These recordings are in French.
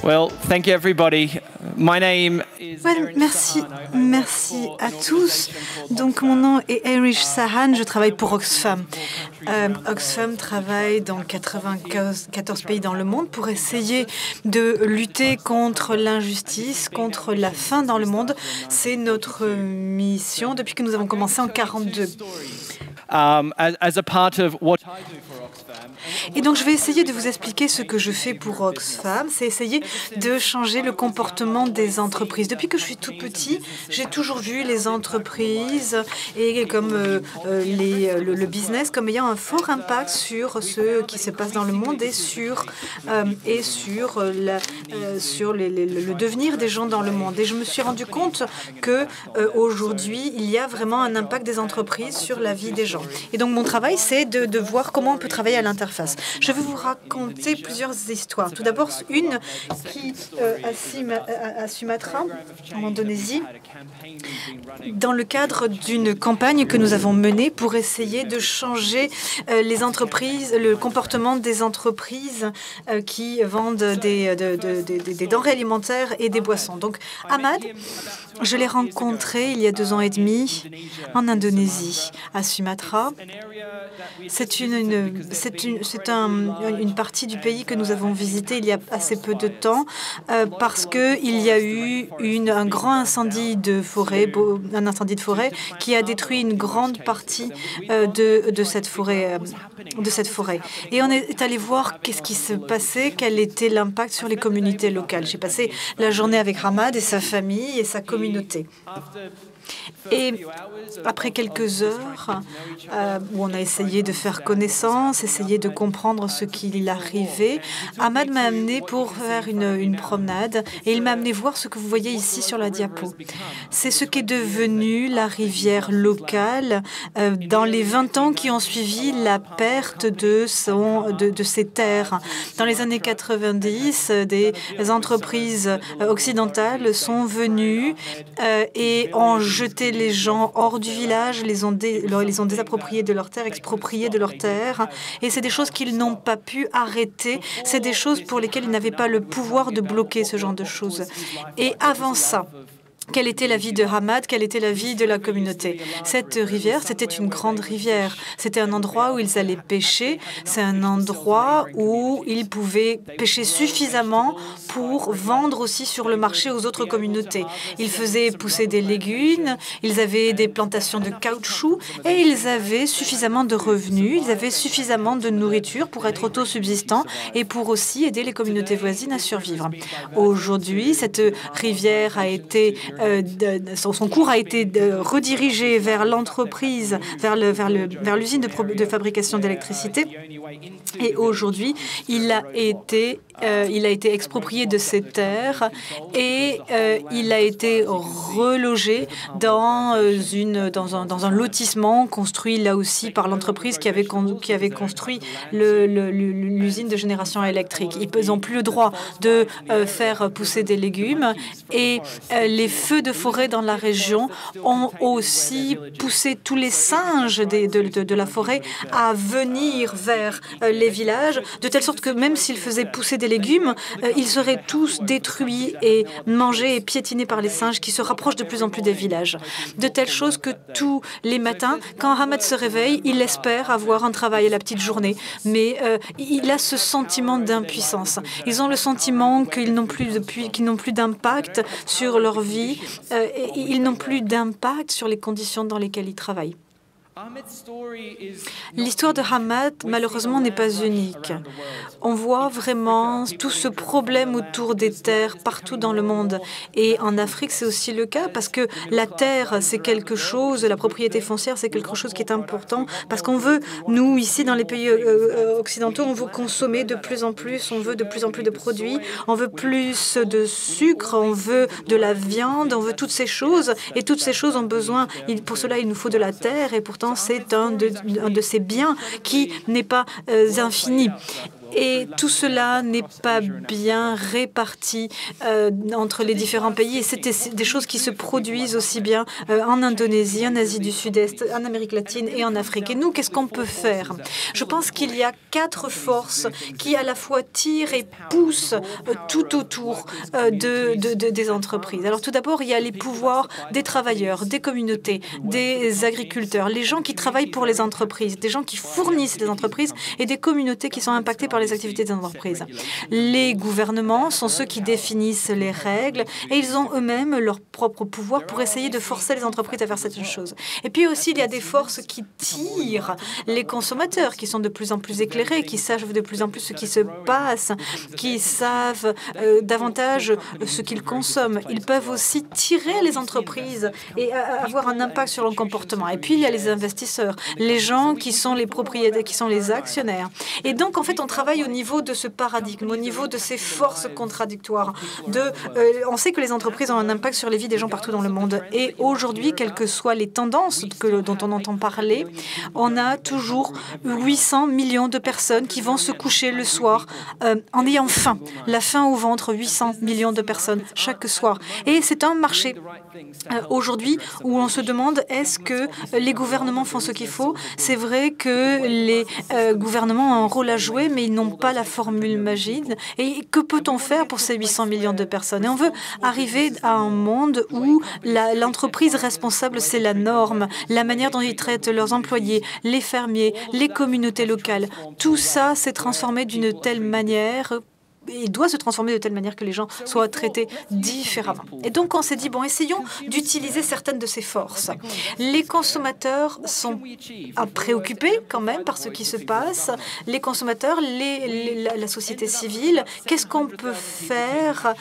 Well, thank you everybody. My name is Merci à tous. Donc mon nom est Erich Sahan, je travaille pour Oxfam. Oxfam travaille dans 94 pays dans le monde pour essayer de lutter contre l'injustice, contre la faim dans le monde. C'est notre mission depuis que nous avons commencé en 1942. As a part of what I do for Oxfam. Et donc, je vais essayer de vous expliquer ce que je fais pour Oxfam. C'est essayer de changer le comportement des entreprises. Depuis que je suis tout petit, j'ai toujours vu les entreprises et comme le business comme ayant un fort impact sur ce qui se passe dans le monde et sur le devenir des gens dans le monde. Et je me suis rendu compte que aujourd'hui, il y a vraiment un impact des entreprises sur la vie des gens. Et donc, mon travail, c'est de voir comment on peut travailler à l'interface. Je vais vous raconter plusieurs histoires. Tout d'abord, une qui, à Sumatra, en Indonésie, dans le cadre d'une campagne que nous avons menée pour essayer de changer les entreprises, le comportement des entreprises qui vendent des denrées alimentaires et des boissons. Donc, Ahmad, je l'ai rencontré il y a 2 ans et demi en Indonésie, à Sumatra. C'est une partie du pays que nous avons visité il y a assez peu de temps parce qu'il y a eu un grand incendie de forêt, qui a détruit une grande partie de cette forêt. Et on est allé voir qu'est-ce qui se passait, quel était l'impact sur les communautés locales. J'ai passé la journée avec Ahmad et sa famille et sa communauté. Et après quelques heures où on a essayé de faire connaissance, essayé de comprendre ce qu'il arrivait, Ahmad m'a amené pour faire une promenade et il m'a amené voir ce que vous voyez ici sur la diapo. C'est ce qu'est devenu la rivière locale dans les 20 ans qui ont suivi la perte de ses terres. Dans les années 90, des entreprises occidentales sont venues et ont jeté les gens hors du village, les ont désappropriés de leurs terres, expropriés de leurs terres. Et c'est des choses qu'ils n'ont pas pu arrêter. C'est des choses pour lesquelles ils n'avaient pas le pouvoir de bloquer ce genre de choses. Et avant ça, quelle était la vie de Ahmad? Quelle était la vie de la communauté? Cette rivière, c'était une grande rivière. C'était un endroit où ils allaient pêcher. C'est un endroit où ils pouvaient pêcher suffisamment pour vendre aussi sur le marché aux autres communautés. Ils faisaient pousser des légumes, ils avaient des plantations de caoutchouc et ils avaient suffisamment de revenus, ils avaient suffisamment de nourriture pour être autosubsistants et pour aussi aider les communautés voisines à survivre. Aujourd'hui, cette rivière a été son cours a été redirigé vers l'entreprise, vers l'usine de fabrication d'électricité. Et aujourd'hui, il a été exproprié de ses terres et il a été relogé dans un lotissement construit là aussi par l'entreprise qui avait construit l'usine de génération électrique. Ils n'ont plus le droit de faire pousser des légumes et les feux de forêt dans la région ont aussi poussé tous les singes de la forêt à venir vers les villages, de telle sorte que même s'ils faisaient pousser des légumes, ils seraient tous détruits et mangés et piétinés par les singes qui se rapprochent de plus en plus des villages. De telle chose que tous les matins, quand Ahmad se réveille, il espère avoir un travail à la petite journée, mais il a ce sentiment d'impuissance. Ils ont le sentiment qu'ils n'ont plus d'impact sur leur vie, et ils n'ont plus d'impact sur les conditions dans lesquelles ils travaillent. L'histoire de Ahmad, malheureusement, n'est pas unique. On voit vraiment tout ce problème autour des terres partout dans le monde. Et en Afrique, c'est aussi le cas parce que la terre, c'est quelque chose, la propriété foncière, c'est quelque chose qui est important parce qu'on veut, nous, ici, dans les pays occidentaux, on veut consommer de plus en plus, on veut de plus en plus de produits, on veut plus de sucre, on veut de la viande, on veut toutes ces choses. Et toutes ces choses ont besoin, pour cela, il nous faut de la terre et pourtant, c'est un de ces biens qui n'est pas infini. Et tout cela n'est pas bien réparti entre les différents pays. Et c'est des choses qui se produisent aussi bien en Indonésie, en Asie du Sud-Est, en Amérique latine et en Afrique. Et nous, qu'est-ce qu'on peut faire? Je pense qu'il y a 4 forces qui à la fois tirent et poussent tout autour des entreprises. Alors tout d'abord, il y a les pouvoirs des travailleurs, des communautés, des agriculteurs, les gens qui travaillent pour les entreprises, des gens qui fournissent les entreprises et des communautés qui sont impactées par les activités des entreprises. Les gouvernements sont ceux qui définissent les règles et ils ont eux-mêmes leur propre pouvoir pour essayer de forcer les entreprises à faire certaines choses. Et puis aussi, il y a des forces qui tirent les consommateurs, qui sont de plus en plus éclairés, qui savent de plus en plus ce qui se passe, qui savent davantage ce qu'ils consomment. Ils peuvent aussi tirer les entreprises et avoir un impact sur leur comportement. Et puis, il y a les investisseurs, les gens qui sont les propriétaires, qui sont les actionnaires. Et donc, en fait, on travaille au niveau de ce paradigme, au niveau de ces forces contradictoires. On sait que les entreprises ont un impact sur les vies des gens partout dans le monde. Et aujourd'hui, quelles que soient les tendances dont on entend parler, on a toujours 800 millions de personnes qui vont se coucher le soir en ayant faim. La faim au ventre, 800 millions de personnes chaque soir. Et c'est un marché aujourd'hui où on se demande est-ce que les gouvernements font ce qu'il faut. C'est vrai que les gouvernements ont un rôle à jouer, mais ils n'ont pas la formule magique. Et que peut-on faire pour ces 800 millions de personnes? Et on veut arriver à un monde où l'entreprise responsable, c'est la norme, la manière dont ils traitent leurs employés, les fermiers, les communautés locales. Tout ça s'est transformé d'une telle manière et doit se transformer de telle manière que les gens soient traités différemment. Et donc, on s'est dit, bon, essayons d'utiliser certaines de ces forces. Les consommateurs sont préoccupés quand même par ce qui se passe. Les consommateurs, la société civile, qu'est-ce qu'on peut faire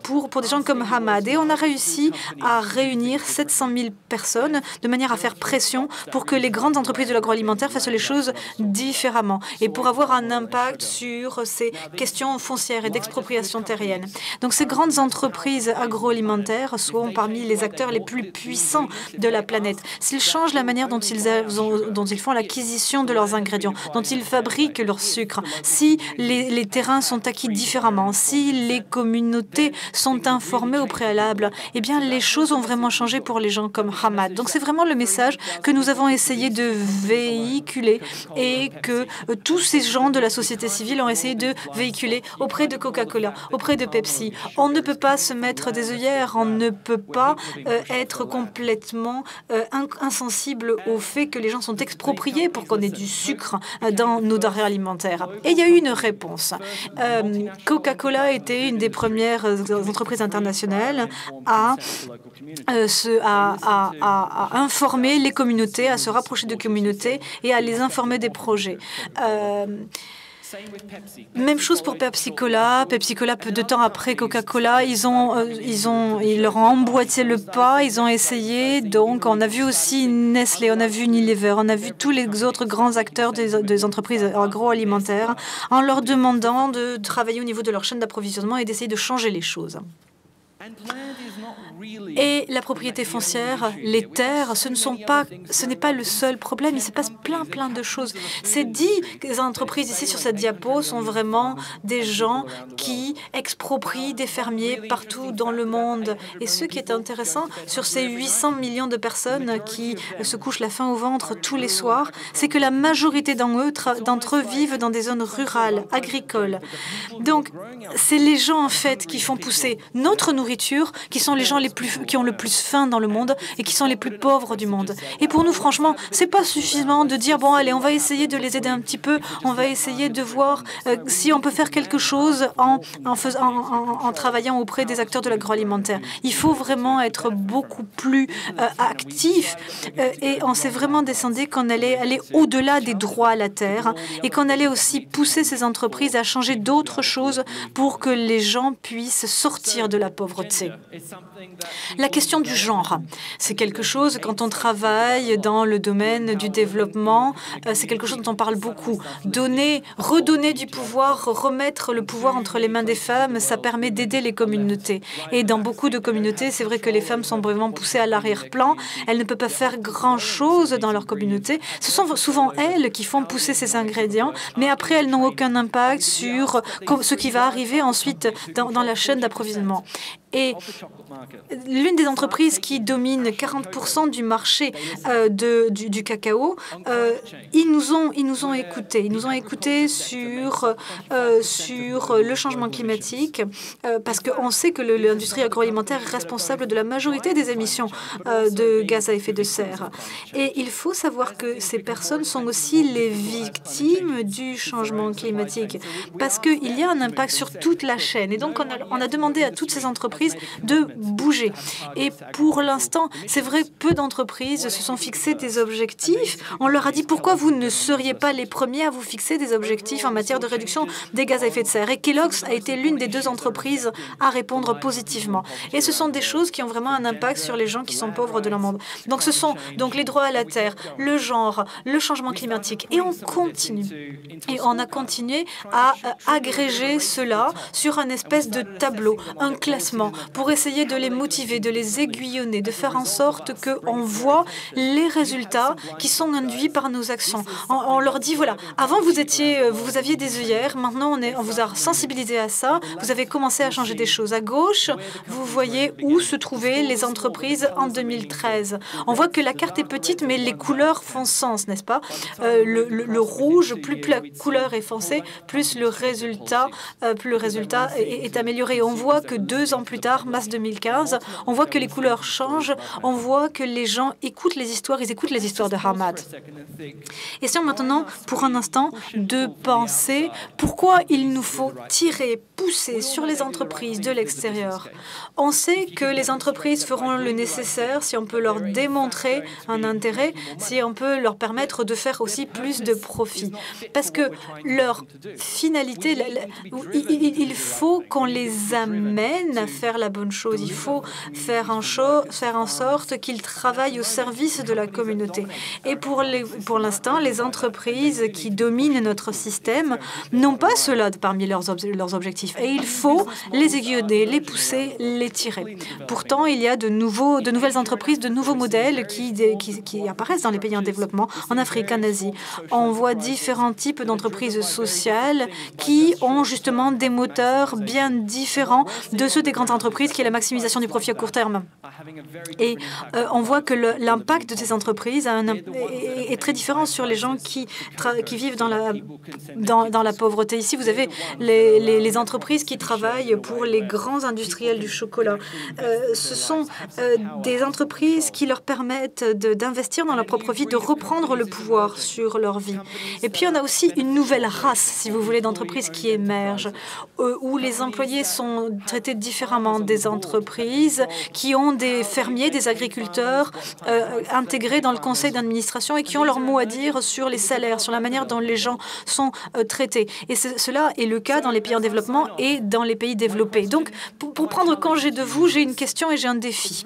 pour des gens comme Hamad? Et on a réussi à réunir 700 000 personnes de manière à faire pression pour que les grandes entreprises de l'agroalimentaire fassent les choses différemment et pour avoir un impact sur ces questions foncières et d'expropriation terrienne. Donc ces grandes entreprises agroalimentaires sont parmi les acteurs les plus puissants de la planète. S'ils changent la manière dont ils font l'acquisition de leurs ingrédients, dont ils fabriquent leur sucre, si les terrains sont acquis différemment, si les communautés sont informées au préalable, eh bien les choses ont vraiment changé pour les gens comme Hamad. Donc c'est vraiment le message que nous avons essayé de véhiculer et que tous ces gens de la société civile ont essayé de véhiculer auprès de Coca-Cola, auprès de Pepsi. On ne peut pas se mettre des œillères, on ne peut pas être complètement insensible au fait que les gens sont expropriés pour qu'on ait du sucre dans nos denrées alimentaires. Et il y a eu une réponse. Coca-Cola était une des premières entreprises internationales à informer les communautés, à se rapprocher de communautés et à les informer des projets. Même chose pour Pepsi-Cola. Pepsi-Cola, peu de temps après Coca-Cola, ils leur ont emboîté le pas, ils ont essayé. Donc, on a vu aussi Nestlé, on a vu Unilever, on a vu tous les autres grands acteurs des entreprises agroalimentaires en leur demandant de travailler au niveau de leur chaîne d'approvisionnement et d'essayer de changer les choses. Et la propriété foncière, les terres, ce n'est pas le seul problème. Il se passe plein de choses. Ces 10 entreprises ici sur cette diapo sont vraiment des gens qui exproprient des fermiers partout dans le monde. Et ce qui est intéressant sur ces 800 millions de personnes qui se couchent la faim au ventre tous les soirs, c'est que la majorité d'entre eux vivent dans des zones rurales, agricoles. Donc, c'est les gens en fait qui font pousser notre nourriture, qui sont les gens qui ont le plus faim dans le monde et qui sont les plus pauvres du monde. Et pour nous, franchement, c'est pas suffisant de dire bon, allez, on va essayer de les aider un petit peu, on va essayer de voir si on peut faire quelque chose en travaillant auprès des acteurs de l'agroalimentaire. Il faut vraiment être beaucoup plus actif et on s'est vraiment descendu qu'on allait aller au-delà des droits à la terre et qu'on allait aussi pousser ces entreprises à changer d'autres choses pour que les gens puissent sortir de la pauvreté. pauvreté. La question du genre, c'est quelque chose, quand on travaille dans le domaine du développement, c'est quelque chose dont on parle beaucoup. Redonner du pouvoir, remettre le pouvoir entre les mains des femmes, ça permet d'aider les communautés. Et dans beaucoup de communautés, c'est vrai que les femmes sont vraiment poussées à l'arrière-plan. Elles ne peuvent pas faire grand-chose dans leur communauté. Ce sont souvent elles qui font pousser ces ingrédients, mais après, elles n'ont aucun impact sur ce qui va arriver ensuite dans la chaîne d'approvisionnement. Et l'une des entreprises qui domine 40% du marché du cacao, ils nous ont écoutés. Ils nous ont écoutés sur le changement climatique, parce qu'on sait que l'industrie agroalimentaire est responsable de la majorité des émissions de gaz à effet de serre. Et il faut savoir que ces personnes sont aussi les victimes du changement climatique, parce qu'il y a un impact sur toute la chaîne. Et donc, on a demandé à toutes ces entreprises de bouger. Et pour l'instant, c'est vrai, peu d'entreprises se sont fixées des objectifs. On leur a dit, pourquoi vous ne seriez pas les premiers à vous fixer des objectifs en matière de réduction des gaz à effet de serre? Et Kellogg's a été l'une des 2 entreprises à répondre positivement. Et ce sont des choses qui ont vraiment un impact sur les gens qui sont pauvres de leur monde. Donc, ce sont donc les droits à la terre, le genre, le changement climatique. Et on continue. Et on a continué à agréger cela sur un espèce de tableau, un classement, pour essayer de les motiver, de les aiguillonner, de faire en sorte qu'on voit les résultats qui sont induits par nos actions. On leur dit, voilà, avant vous aviez des œillères, maintenant on vous a sensibilisé à ça, vous avez commencé à changer des choses. À gauche, vous voyez où se trouvaient les entreprises en 2013. On voit que la carte est petite, mais les couleurs font sens, n'est-ce pas? Le rouge, plus la couleur est foncée, plus le résultat est amélioré. On voit que 2 ans plus tard, mars 2015, on voit que les couleurs changent, on voit que les gens écoutent les histoires, ils écoutent les histoires de Hamad. Essayons maintenant, pour un instant, de penser pourquoi il nous faut pousser sur les entreprises de l'extérieur. On sait que les entreprises feront le nécessaire si on peut leur démontrer un intérêt, si on peut leur permettre de faire aussi plus de profit. Parce que leur finalité, il faut qu'on les amène à faire la bonne chose. Il faut faire en sorte qu'ils travaillent au service de la communauté. Et pour l'instant, les entreprises qui dominent notre système n'ont pas cela parmi leurs objectifs. Et il faut les aiguillonner, les pousser, les tirer. Pourtant, il y a de nouvelles entreprises, de nouveaux modèles qui apparaissent dans les pays en développement, en Afrique, en Asie. On voit différents types d'entreprises sociales qui ont justement des moteurs bien différents de ceux des grandes entreprises, qui est la maximisation du profit à court terme. Et on voit que l'impact de ces entreprises est très différent sur les gens qui vivent dans la pauvreté. Ici, vous avez les entreprises qui travaillent pour les grands industriels du chocolat. Ce sont des entreprises qui leur permettent d'investir dans leur propre vie, de reprendre le pouvoir sur leur vie. Et puis, on a aussi une nouvelle race, si vous voulez, d'entreprises qui émergent, où les employés sont traités différemment des entreprises qui ont des fermiers, des agriculteurs intégrés dans le conseil d'administration et qui ont leur mot à dire sur les salaires, sur la manière dont les gens sont traités. Et cela est le cas dans les pays en développement et dans les pays développés. Donc, pour prendre congé de vous, j'ai une question et j'ai un défi.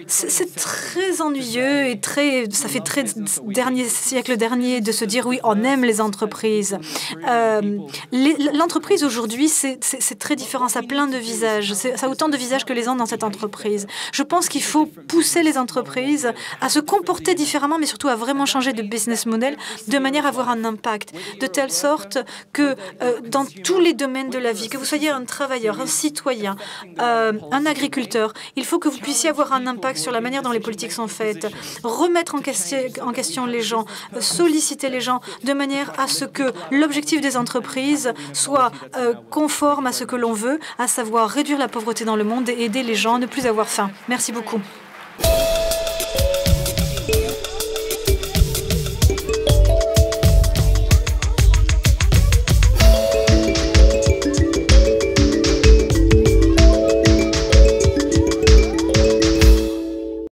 C'est très ennuyeux et ça fait très siècle dernier de se dire oui, on aime les entreprises. L'entreprise aujourd'hui, c'est très différent. Ça a plein de visages. Ça a autant de visages que les gens dans cette entreprise. Je pense qu'il faut pousser les entreprises à se comporter différemment, mais surtout à vraiment changer de business model de manière à avoir un impact, de telle sorte que dans tous les domaines de la vie, que vous soyez un travailleur, un citoyen, un agriculteur, il faut que vous puissiez avoir un impact sur la manière dont les politiques sont faites, remettre en question les gens, solliciter les gens de manière à ce que l'objectif des entreprises soit conforme à ce que l'on veut, à savoir réduire la pauvreté dans le monde et aider les gens à ne plus avoir faim. Merci beaucoup.